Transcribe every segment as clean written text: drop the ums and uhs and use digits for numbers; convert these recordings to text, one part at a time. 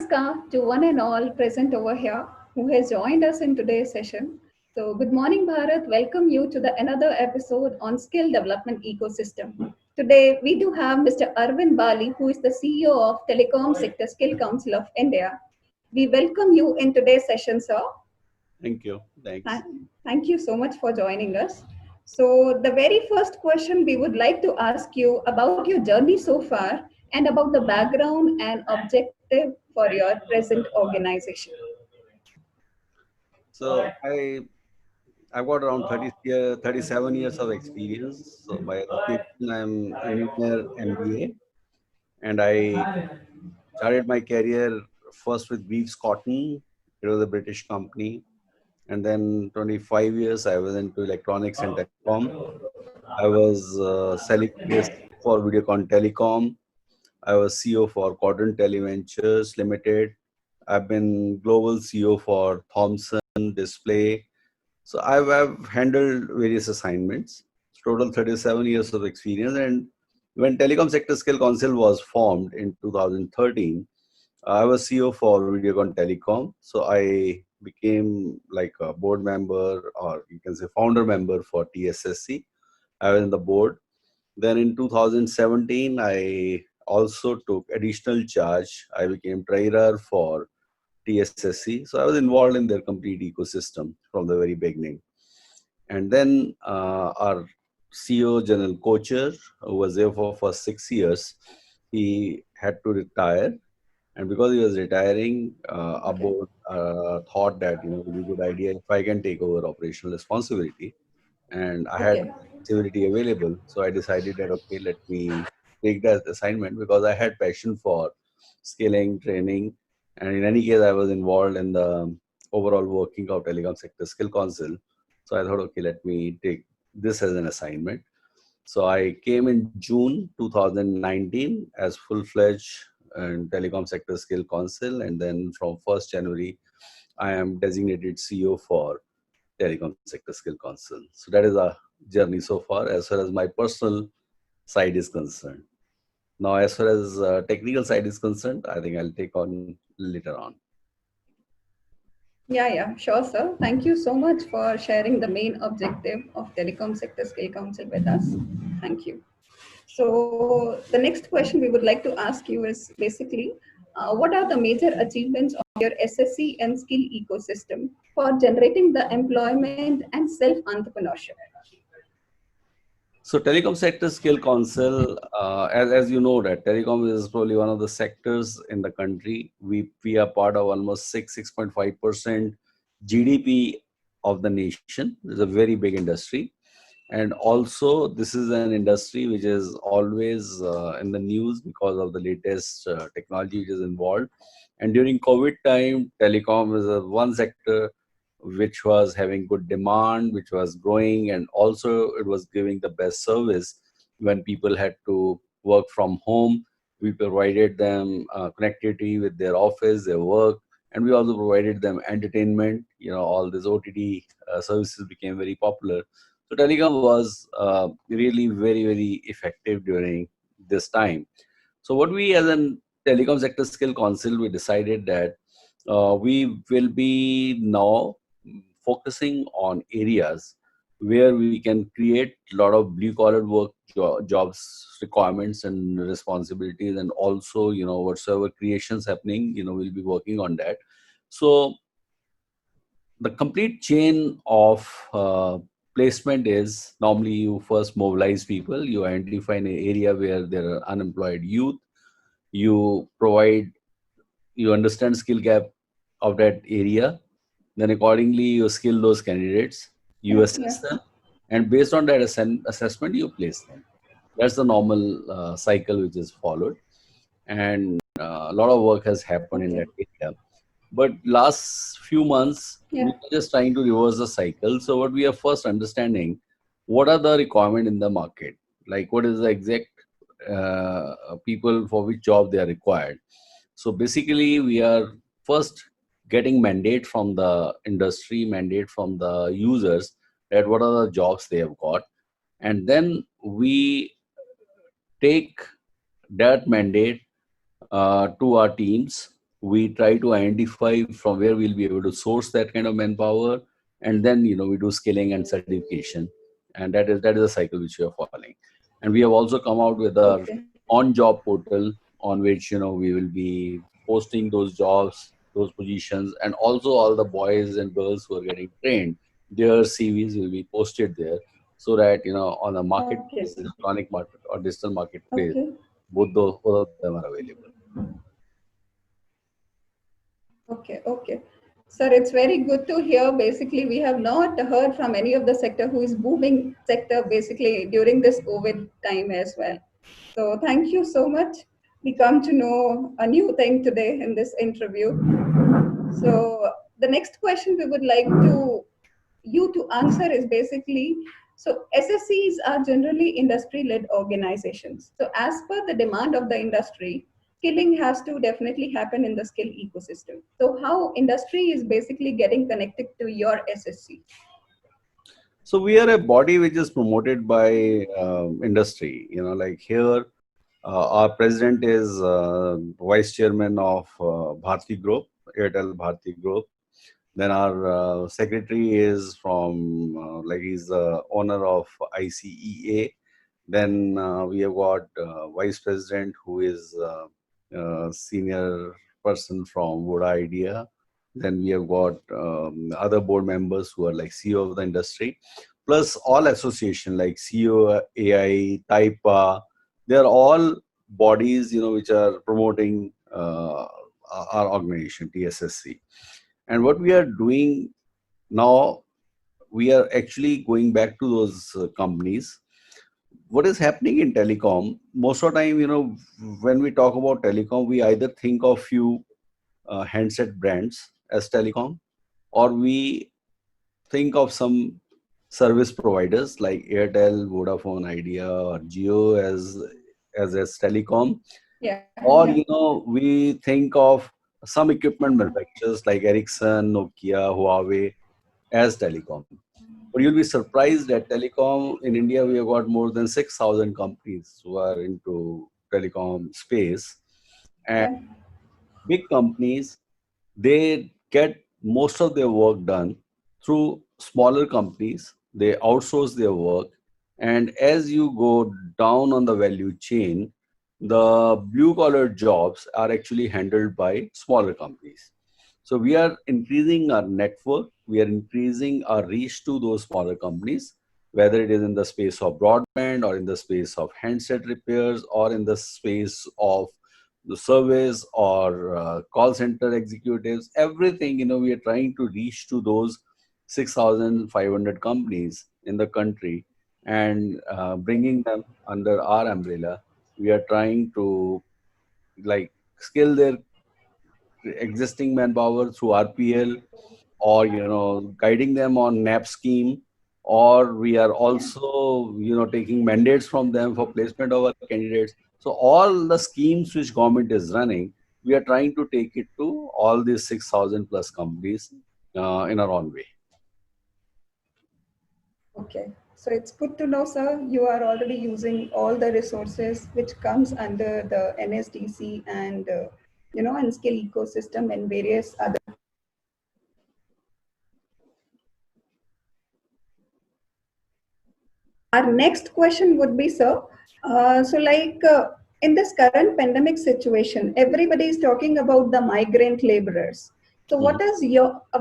Namaskar to one and all present over here who has joined us in today's session. So, good morning, Bharat. Welcome you to the another episode on skill development ecosystem. Today, we do have Mr. Arvind Bali, who is the CEO of Telecom Sector Skill Council of India. We welcome you in today's session, sir. Thank you. Tha- Thanks. Thank you so much for joining us. So, the very first question we would like to ask you about your journey so far and about the background and objective for your present organization. So I've got around 37 years of experience. So by education, I'm engineer MBA, and I started my career first with Reeves Cotton. It was a British company, and then 25 years I was into electronics and telecom. I was selling this for Videocon Telecom. I was CEO for Quadrant Televentures Limited. I've been global CEO for Thomson Display. So I've handled various assignments, total 37 years of experience. And when Telecom Sector Skill Council was formed in 2013, I was CEO for Videocon Telecom. So I became like a board member, or you can say founder member for TSSC. I was in the board. Then in 2017, I also took additional charge. I became treasurer for TSSC. So I was involved in their complete ecosystem from the very beginning. And then our CEO, General Kocher, who was there for 6 years, he had to retire. And because he was retiring, our Okay. board thought that it would be a good idea if I can take over operational responsibility. And I had Okay. flexibility available, so I decided that okay, let me take that assignment because I had passion for scaling, training, and in any case, I was involved in the overall working of Telecom Sector Skill Council. So I thought, okay, let me take this as an assignment. So I came in June 2019 as full-fledged in Telecom Sector Skill Council, and then from 1st January, I am designated CEO for Telecom Sector Skill Council. So that is a journey so far as far as my personal side is concerned. Now, as far as technical side is concerned, I think I'll take on later on. Yeah, sure, sir. Thank you so much for sharing the main objective of Telecom Sector Skill Council with us. Thank you. So, the next question we would like to ask you is basically what are the major achievements of your SSC and skill ecosystem for generating the employment and self entrepreneurship? So, Telecom Sector Skill Council, as you know, that telecom is probably one of the sectors in the country. We are part of almost 6.5% GDP of the nation. It's a very big industry. And also, this is an industry which is always in the news because of the latest technology which is involved. And during COVID time, telecom is a one sector which was having good demand, which was growing, and also it was giving the best service when people had to work from home. We provided them connectivity with their office, their work, and we also provided them entertainment. All these OTT services became very popular. So telecom was really very, very effective during this time. So what we as an Telecom Sector Skill Council, we decided that we will be now focusing on areas where we can create a lot of blue collar work jobs requirements and responsibilities, and also whatsoever creations happening, we'll be working on that. So the complete chain of placement is normally you first mobilize people, you identify an area where there are unemployed youth, you provide, you understand skill gap of that area, then accordingly you skill those candidates, you Yeah. assess them, and based on that assessment you place them. That's the normal cycle which is followed, and a lot of work has happened in Okay. that area. But last few months, we Yeah. are just trying to reverse the cycle. So what we are first understanding, what are the requirement in the market? Like what is the exact people for which job they are required? So basically, we are first getting mandate from the industry, mandate from the users that what are the jobs they have got, and then we take that mandate to our teams, we try to identify from where we'll be able to source that kind of manpower, and then we do skilling and certification, and that is a cycle which we are following. And we have also come out with our Okay. on job portal, on which we will be posting those jobs, those positions, and also all the boys and girls who are getting trained, their CVs will be posted there, so that on the Okay. marketplace, electronic market or digital marketplace, Okay. both of them are available. Okay, okay. Sir, it's very good to hear. Basically, we have not heard from any of the sector who is booming sector basically during this COVID time as well. So thank you so much. We come to know a new thing today in this interview. So the next question we would like to you to answer is basically, so SSCs are generally industry-led organizations. So as per the demand of the industry, skilling has to definitely happen in the skill ecosystem. So how industry is basically getting connected to your SSC? So we are a body which is promoted by industry. Like here, our president is vice chairman of Bharti Group, Airtel Bharti Group. Then our secretary is from, like he's the owner of ICEA. Then we have got vice president who is senior person from Voda Idea. Then we have got other board members who are like CEO of the industry, plus all association like CEO, AI, TAIPA. They are all bodies, which are promoting our organization, TSSC. And what we are doing now, we are actually going back to those companies. What is happening in telecom, most of the time, when we talk about telecom, we either think of few handset brands as telecom, or we think of some service providers like Airtel, Vodafone, Idea, or Jio as telecom. Yeah, Or, yeah. we think of some equipment manufacturers like Ericsson, Nokia, Huawei as telecom. But you'll be surprised that telecom in India, we have got more than 6,000 companies who are into telecom space. And Yeah. big companies, they get most of their work done through smaller companies. They outsource their work. And as you go down on the value chain, the blue collar jobs are actually handled by smaller companies. So we are increasing our network, we are increasing our reach to those smaller companies, whether it is in the space of broadband or in the space of handset repairs or in the space of the service or call center executives, everything, we are trying to reach to those 6,500 companies in the country, and bringing them under our umbrella. We are trying to like skill their existing manpower through RPL, or guiding them on NAP scheme, or we are Yeah. also taking mandates from them for placement of our candidates. So all the schemes which government is running, we are trying to take it to all these 6,000 plus companies in our own way. Okay. So it's good to know, sir, you are already using all the resources which comes under the NSDC and, and skill ecosystem and various other. Our next question would be, sir, in this current pandemic situation, everybody is talking about the migrant laborers. So Mhm.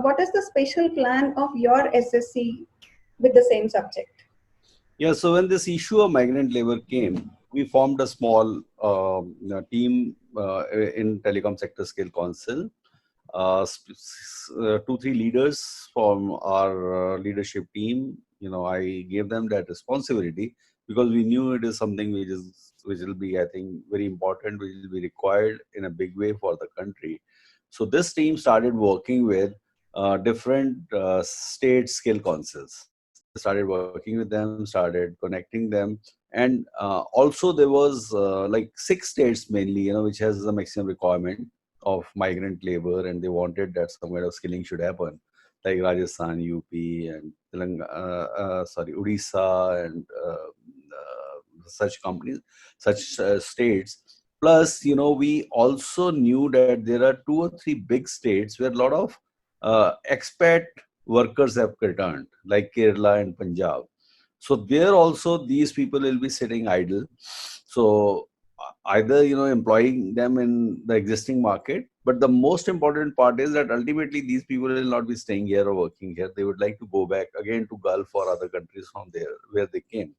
what is the special plan of your SSC with the same subject? Yeah, so when this issue of migrant labor came, we formed a small team in Telecom Sector Skill Council. 2 3 leaders from our leadership team, I gave them that responsibility, because we knew it is something which will be, I think, very important, which will be required in a big way for the country. So this team started working with different state skill councils. They started working with them, started connecting them. And also there was like 6 states mainly, which has the maximum requirement of migrant labor, and they wanted that some kind of skilling should happen, like Rajasthan, UP, and Odisha, and such companies, such states. Plus, we also knew that there are 2 or 3 big states where a lot of expat workers have returned, like Kerala and Punjab. So there also these people will be sitting idle. So either employing them in the existing market, but the most important part is that ultimately these people will not be staying here or working here. They would like to go back again to Gulf or other countries from there where they came.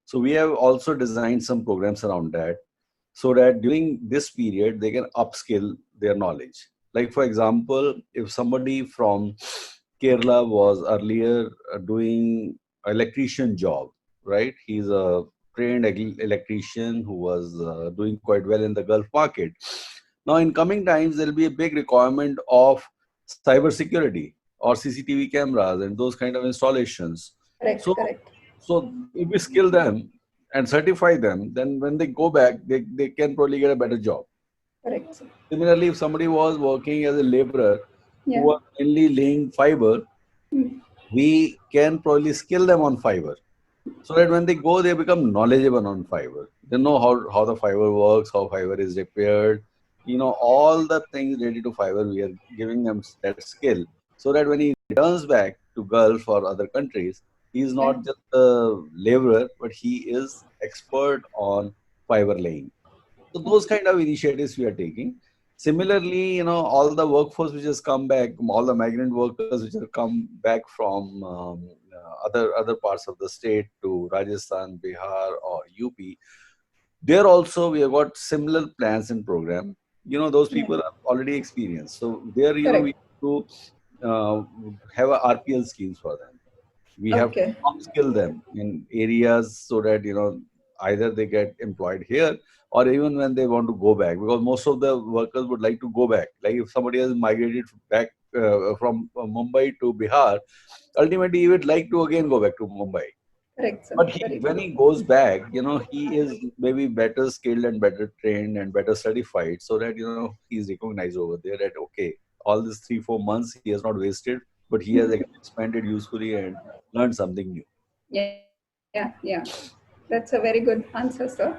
So we have also designed some programs around that, so that during this period they can upskill their knowledge. Like for example, if somebody from Kerala was earlier doing electrician job, right? He's a trained electrician who was doing quite well in the Gulf market. Now, in coming times, there will be a big requirement of cyber security or CCTV cameras and those kind of installations. Correct, So, correct, so if we skill them and certify them, then when they go back, they can probably get a better job. correct, sir. Similarly, if somebody was working as a laborer who Yeah. was mainly laying fiber, Mm. we can probably skill them on fiber, so that when they go, they become knowledgeable on fiber. They know how the fiber works, how fiber is repaired, all the things related to fiber. We are giving them that skill, so that when he returns back to Gulf or other countries, he is Yeah. not just a laborer, but he is expert on fiber laying. So those kind of initiatives we are taking. Similarly, all the workforce which has come back, all the migrant workers which have come back from other parts of the state to Rajasthan, Bihar, or UP, there also we have got similar plans and program. Those Yeah. people are already experienced. So there, we Correct. have to have a RPL schemes for them. We have to Okay. upskill them in areas so that either they get employed here, or even when they want to go back, because most of the workers would like to go back. Like if somebody has migrated back from Mumbai to Bihar, ultimately he would like to again go back to Mumbai. Correct, sir. But Very when true. he goes back, he is maybe better skilled and better trained and better certified, so that he's recognized over there that okay, all these 3 4 months he has not wasted, but he has expanded usefully and learned something new. Yeah. Yeah. That's a very good answer, sir.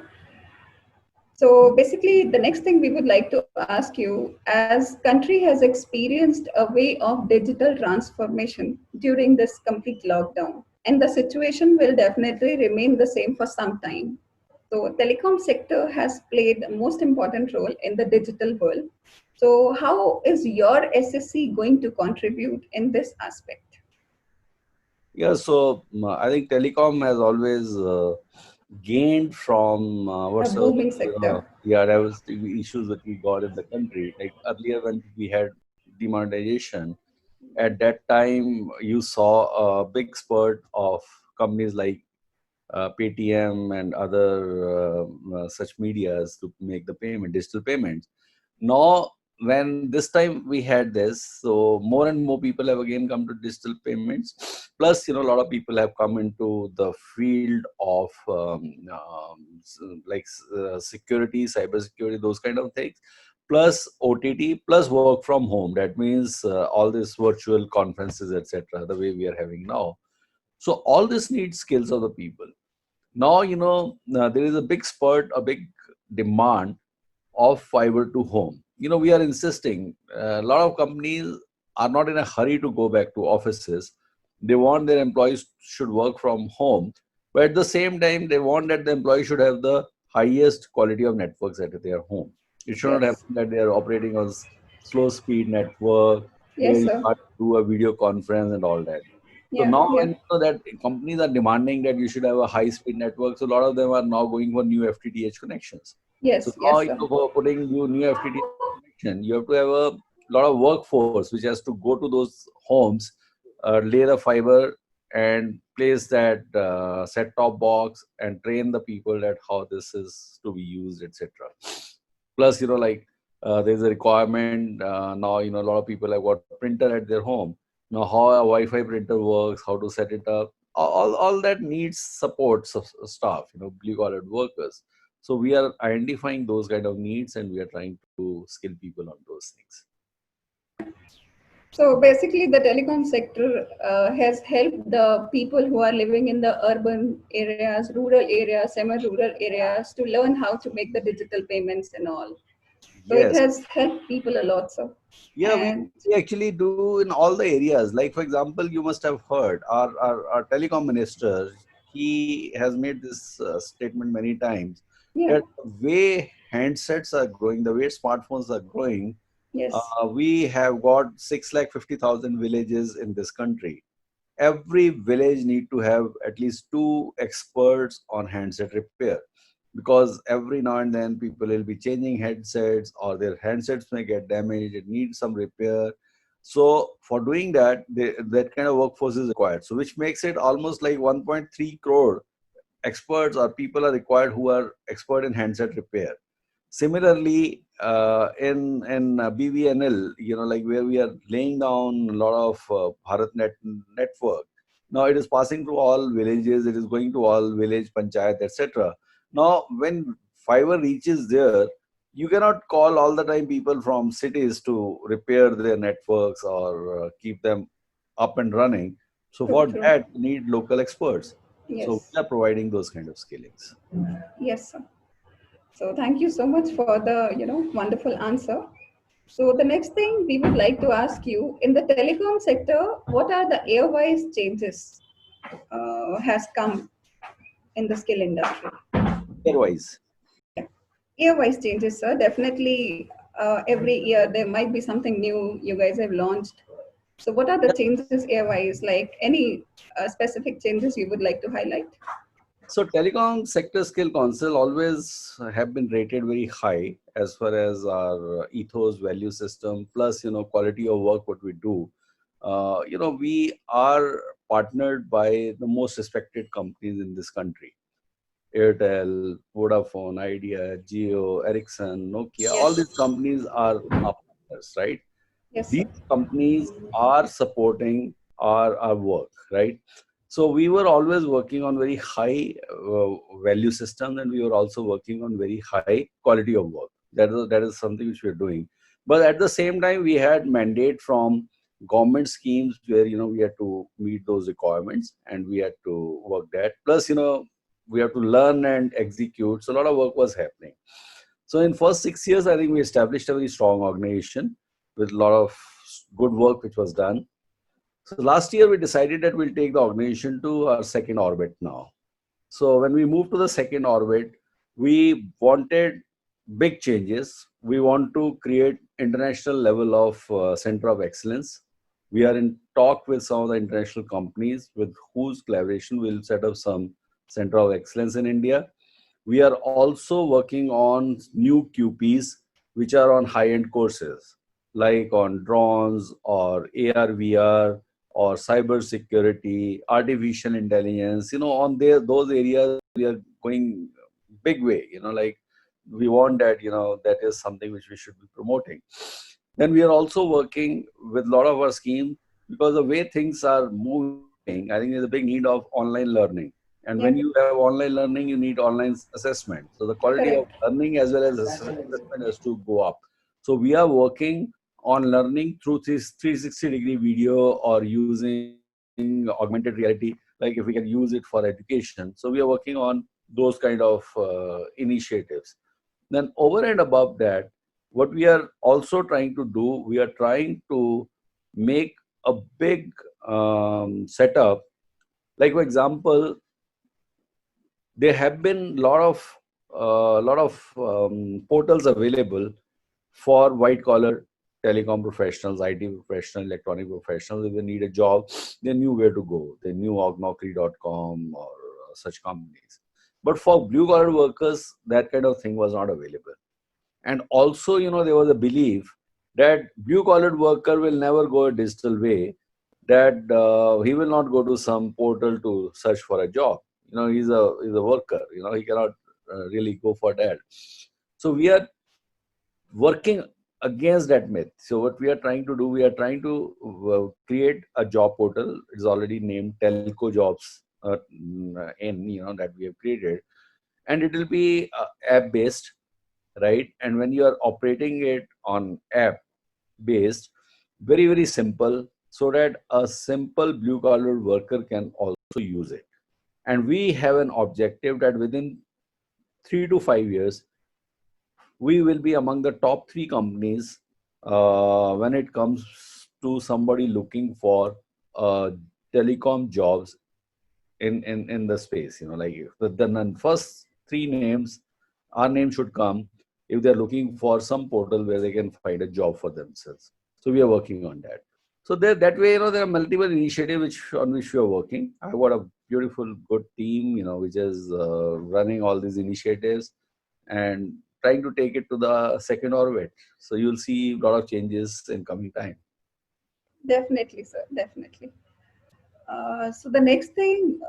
So basically, the next thing we would like to ask you, as country has experienced a way of digital transformation during this complete lockdown, and the situation will definitely remain the same for some time. So telecom sector has played the most important role in the digital world. So how is your SSC going to contribute in this aspect? Yeah, so I think telecom has always gained from A whatsoever booming sector. yeah, there was the issues that we got in the country. Like earlier when we had demonetization, at that time you saw a big spurt of companies like Paytm and other such medias to make the payment, digital payments. Now, when this time we had this, so more and more people have again come to digital payments. Plus, a lot of people have come into the field of security, cyber security, those kind of things. Plus OTT, plus work from home. That means all these virtual conferences, etc. The way we are having now. So all this needs skills of the people. Now, there is a big spurt, a big demand of fiber to home. We are insisting, a lot of companies are not in a hurry to go back to offices. They want their employees should work from home, but at the same time, they want that the employees should have the highest quality of networks at their home. It should not Yes. happen that they are operating on slow speed network where Yes, you sir. have to do a video conference and all that. So Yeah. now when Yeah. that companies are demanding that you should have a high-speed network, so a lot of them are now going for new FTTH connections. So Yes. now Yes, sir. for putting new FTTH connection, you have to have a lot of workforce which has to go to those homes, lay the fiber, and place that set-top box and train the people that how this is to be used, etc. Plus, there's a requirement now. A lot of people have got printer at their home. Now, how a Wi-Fi printer works, how to set it up, all that needs support of staff. Blue collar workers. So we are identifying those kind of needs, and we are trying to skill people on those things. So basically, the telecom sector has helped the people who are living in the urban areas, rural areas, semi-rural areas to learn how to make the digital payments and all. So it Yes. has helped people a lot. So, Yeah, and we actually do in all the areas. Like, for example, you must have heard our telecom minister, he has made this statement many times yeah, that the way handsets are growing, the way smartphones are growing, yes, we have got 650,000 villages in this country. Every village need to have at least two experts on handset repair, because every now and then people will be changing headsets or their handsets may get damaged, it needs some repair. So for doing that, that kind of workforce is required, so which makes it almost like 1.3 crore experts or people are required who are expert in handset repair. Similarly, in BVNL, like where we are laying down a lot of BharatNet network. Now it is passing through all villages. It is going to all village panchayat, etc. Now, when fiber reaches there, you cannot call all the time people from cities to repair their networks or keep them up and running. So true, for true. that, you need local experts. So Yes, we are providing those kind of skillings. yes, sir. So thank you so much for the wonderful answer. So the next thing we would like to ask you, in the telecom sector, what are the airwise changes has come in the skill industry? Otherwise. Yeah. Year-wise changes, sir. Definitely, every year there might be something new you guys have launched. So, what are the changes year-wise? Like any specific changes you would like to highlight? So telecom sector skill council always have been rated very high as far as our ethos value system plus quality of work what we do. We are partnered by the most respected companies in this country: Airtel, Vodafone, Idea, Jio, Ericsson, Nokia. All Yes. these companies are our partners, right? Yes, These sir. companies are supporting our work, right? So we were always working on very high value systems, and we were also working on very high quality of work. That is something which we are doing. But at the same time, we had mandate from government schemes where we had to meet those requirements and we had to work that. Plus, we have to learn and execute. So a lot of work was happening. So in first 6 years, I think we established a very strong organization with a lot of good work which was done. So last year we decided that we'll take the organization to our second orbit now. So when we moved to the second orbit, we wanted big changes. We want to create international level of center of excellence. We are in talk with some of the international companies with whose collaboration we'll set up some center of excellence in India. We are also working on new QPs which are on high-end courses like on drones or AR, VR or cyber security, artificial intelligence. On those areas we are going big way. Like we want that. That is something which we should be promoting. Then we are also working with a lot of our schemes because the way things are moving. I think there's a big need of online learning. And when Yeah, you have online learning, you need online assessment. So the quality of correct. learning as well as assessment has to go up. So we are working on learning through this 360-degree video or using augmented reality, like if we can use it for education. So we are working on those kind of initiatives. Then over and above that, what we are also trying to do, we are trying to make a big setup. Like for example, there have been lot of portals available for white collar telecom professionals, IT professionals, electronic professionals. If they need a job, they knew where to go. They knew Naukri.com or such companies. But for blue collar workers, that kind of thing was not available. And also, there was a belief that blue collar worker will never go a digital way, that he will not go to some portal to search for a job. He's a worker. He cannot really go for that. So we are working against that myth. So what we are trying to do, we are trying to create a job portal. It's already named Telco Jobs in that we have created, and it will be app based, right? And when you are operating it on app based, very, very simple, so that a simple blue collar worker can also use it. And we have an objective that within 3 to 5 years, we will be among the top three companies when it comes to somebody looking for telecom jobs in the space. Like the first three names, our name should come if they're looking for some portal where they can find a job for themselves. So we are working on that. So there, that way, there are multiple initiatives on which we are working. I've got a beautiful, good team, which is running all these initiatives and trying to take it to the second orbit. So you'll see a lot of changes in coming time. Definitely, sir. Definitely. So the next thing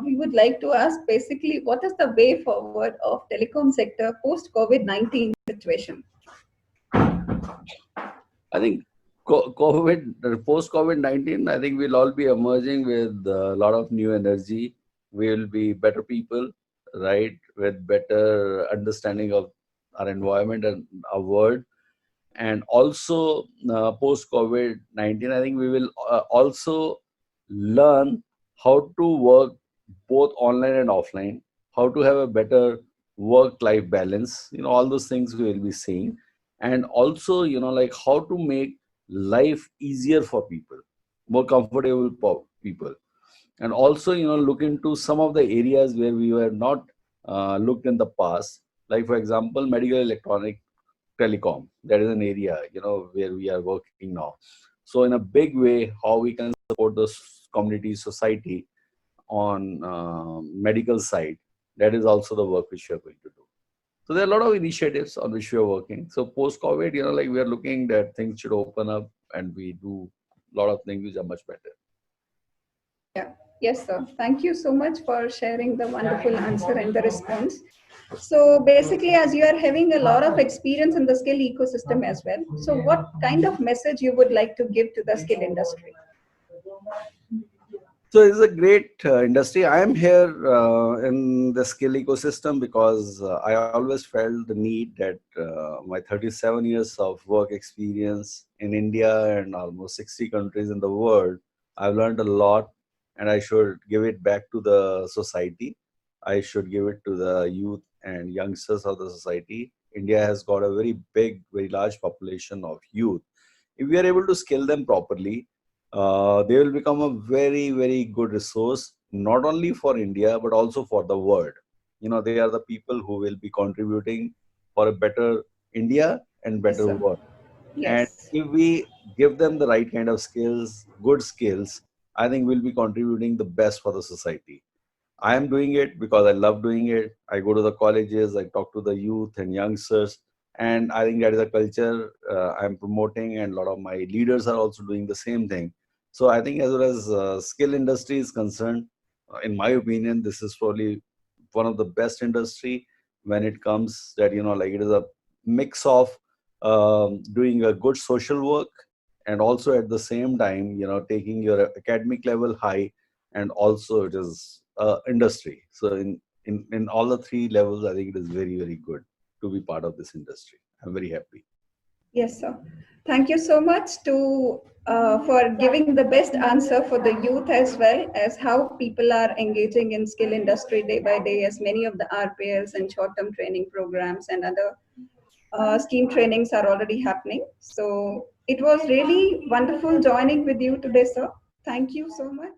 we would like to ask, basically, what is the way forward of telecom sector post COVID-19 situation? I think post COVID-19, I think we'll all be emerging with a lot of new energy. We'll be better people, right, with better understanding of our environment and our world. And also, post COVID-19, I think we will also learn how to work both online and offline, how to have a better work-life balance, all those things we will be seeing. And also, like how to make life easier for people, more comfortable for people. And also, look into some of the areas where we were not looked in the past, like for example, medical electronic telecom. That is an area, where we are working now. So in a big way, how we can support the community, society on medical side, that is also the work which we are going to do. So there are a lot of initiatives on which we are working. So post COVID, like we are looking that things should open up and we do a lot of things which are much better. Yeah. Yes, sir. Thank you so much for sharing the wonderful answer and the response. So basically, as you are having a lot of experience in the skill ecosystem as well, so what kind of message you would like to give to the skill industry? So it's a great industry. I am here in the skill ecosystem because I always felt the need that my 37 years of work experience in India and almost 60 countries in the world, I've learned a lot, and I should give it back to the society. I should give it to the youth and youngsters of the society. India has got a very big, very large population of youth. If we are able to skill them properly, they will become a very, very good resource, not only for India, but also for the world. They are the people who will be contributing for a better India and Yes, better sir. world. And Yes. if we give them the right kind of skills, good skills, I think we'll be contributing the best for the society. I am doing it because I love doing it. I go to the colleges, I talk to the youth and youngsters, and I think that is a culture I'm promoting, and a lot of my leaders are also doing the same thing. So I think as well as skill industry is concerned, in my opinion, this is probably one of the best industry when it comes that like it is a mix of doing a good social work and also at the same time taking your academic level high, and also it is industry. So in all the three levels, I think it is very, very good to be part of this industry. I'm very happy. Yes, sir. Thank you so much for giving the best answer for the youth as well as how people are engaging in skill industry day by day, as many of the RPLs and short-term training programs and other scheme trainings are already happening. So it was really wonderful joining with you today, sir. Thank you so much.